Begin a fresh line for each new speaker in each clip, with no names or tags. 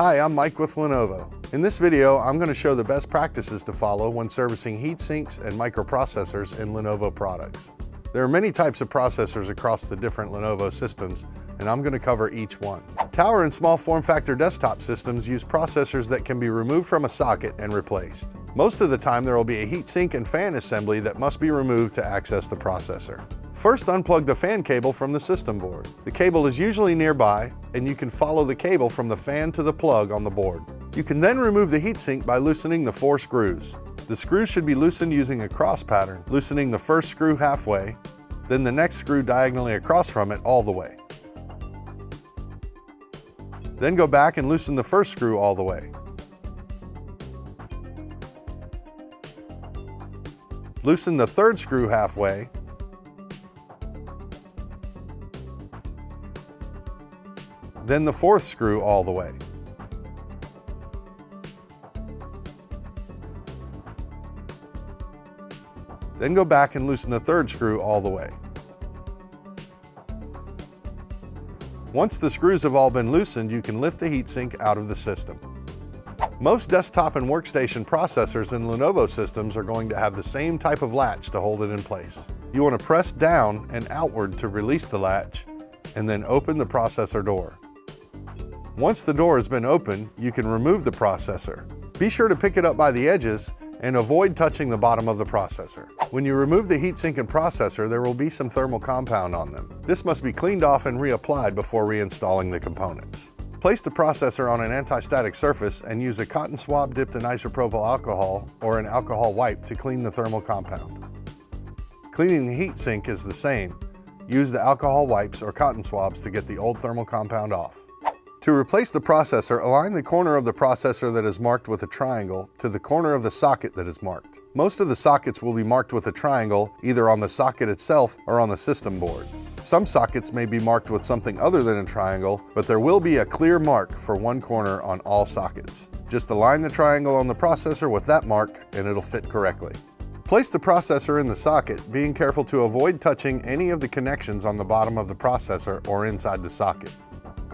Hi, I'm Mike with Lenovo. In this video, I'm going to show the best practices to follow when servicing heat sinks and microprocessors in Lenovo products. There are many types of processors across the different Lenovo systems, and I'm going to cover each one. Tower and small form factor desktop systems use processors that can be removed from a socket and replaced. Most of the time, there will be a heatsink and fan assembly that must be removed to access the processor. First, unplug the fan cable from the system board. The cable is usually nearby, and you can follow the cable from the fan to the plug on the board. You can then remove the heatsink by loosening the 4 screws. The screws should be loosened using a cross pattern, loosening the first screw halfway, then the next screw diagonally across from it all the way. Then go back and loosen the first screw all the way. Loosen the third screw halfway, then the fourth screw all the way. Then go back and loosen the third screw all the way. Once the screws have all been loosened, you can lift the heatsink out of the system. Most desktop and workstation processors in Lenovo systems are going to have the same type of latch to hold it in place. You want to press down and outward to release the latch, and then open the processor door. Once the door has been opened, you can remove the processor. Be sure to pick it up by the edges and avoid touching the bottom of the processor. When you remove the heatsink and processor, there will be some thermal compound on them. This must be cleaned off and reapplied before reinstalling the components. Place the processor on an anti-static surface and use a cotton swab dipped in isopropyl alcohol or an alcohol wipe to clean the thermal compound. Cleaning the heatsink is the same. Use the alcohol wipes or cotton swabs to get the old thermal compound off. To replace the processor, align the corner of the processor that is marked with a triangle to the corner of the socket that is marked. Most of the sockets will be marked with a triangle either on the socket itself or on the system board. Some sockets may be marked with something other than a triangle, but there will be a clear mark for one corner on all sockets. Just align the triangle on the processor with that mark and it'll fit correctly. Place the processor in the socket, being careful to avoid touching any of the connections on the bottom of the processor or inside the socket.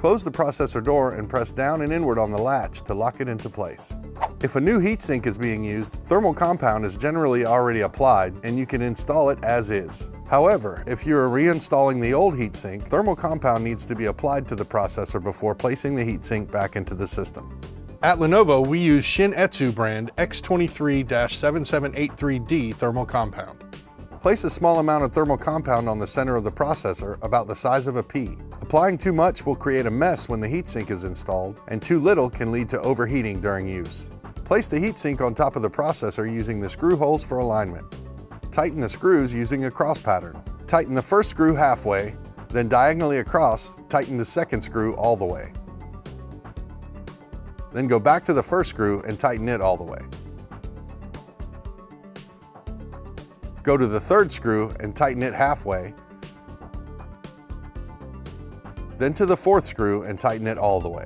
Close the processor door and press down and inward on the latch to lock it into place. If a new heatsink is being used, thermal compound is generally already applied and you can install it as is. However, if you are reinstalling the old heatsink, thermal compound needs to be applied to the processor before placing the heatsink back into the system. At Lenovo, we use Shin-Etsu brand X23-7783D thermal compound. Place a small amount of thermal compound on the center of the processor, about the size of a pea. Applying too much will create a mess when the heatsink is installed, and too little can lead to overheating during use. Place the heatsink on top of the processor using the screw holes for alignment. Tighten the screws using a cross pattern. Tighten the first screw halfway, then diagonally across, tighten the second screw all the way. Then go back to the first screw and tighten it all the way. Go to the third screw and tighten it halfway, then to the fourth screw and tighten it all the way.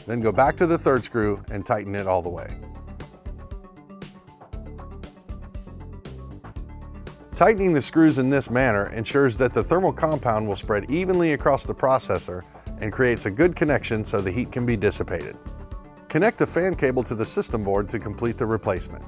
Then go back to the third screw and tighten it all the way. Tightening the screws in this manner ensures that the thermal compound will spread evenly across the processor and creates a good connection so the heat can be dissipated. Connect the fan cable to the system board to complete the replacement.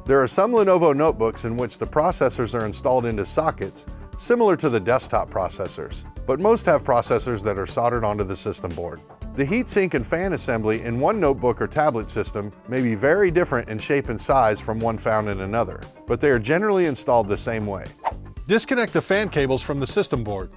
There are some Lenovo notebooks in which the processors are installed into sockets, similar to the desktop processors, but most have processors that are soldered onto the system board. The heatsink and fan assembly in one notebook or tablet system may be very different in shape and size from one found in another, but they are generally installed the same way. Disconnect the fan cables from the system board.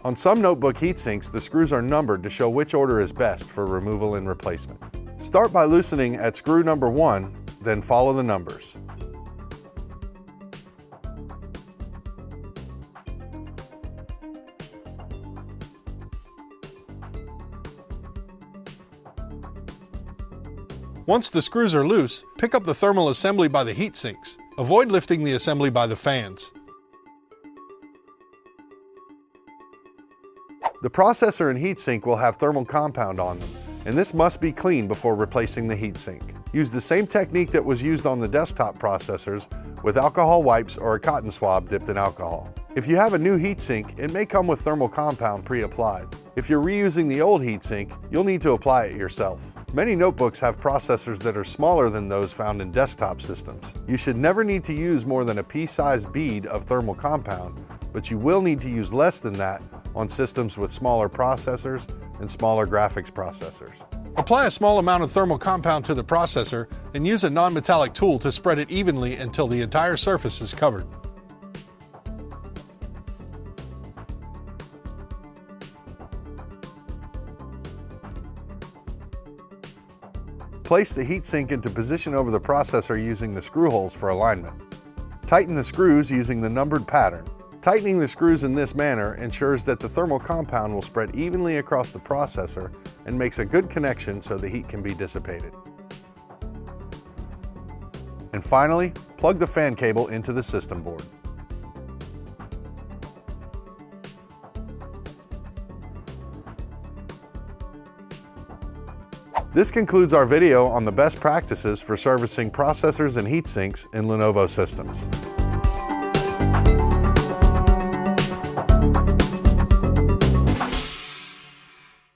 On some notebook heatsinks, the screws are numbered to show which order is best for removal and replacement. Start by loosening at screw number 1, then follow the numbers. Once the screws are loose, pick up the thermal assembly by the heatsinks. Avoid lifting the assembly by the fans. The processor and heatsink will have thermal compound on them, and this must be cleaned before replacing the heatsink. Use the same technique that was used on the desktop processors with alcohol wipes or a cotton swab dipped in alcohol. If you have a new heatsink, it may come with thermal compound pre-applied. If you're reusing the old heatsink, you'll need to apply it yourself. Many notebooks have processors that are smaller than those found in desktop systems. You should never need to use more than a pea-sized bead of thermal compound, but you will need to use less than that on systems with smaller processors and smaller graphics processors. Apply a small amount of thermal compound to the processor and use a non-metallic tool to spread it evenly until the entire surface is covered. Place the heatsink into position over the processor using the screw holes for alignment. Tighten the screws using the numbered pattern. Tightening the screws in this manner ensures that the thermal compound will spread evenly across the processor and makes a good connection so the heat can be dissipated. And finally, plug the fan cable into the system board. This concludes our video on the best practices for servicing processors and heatsinks in Lenovo systems.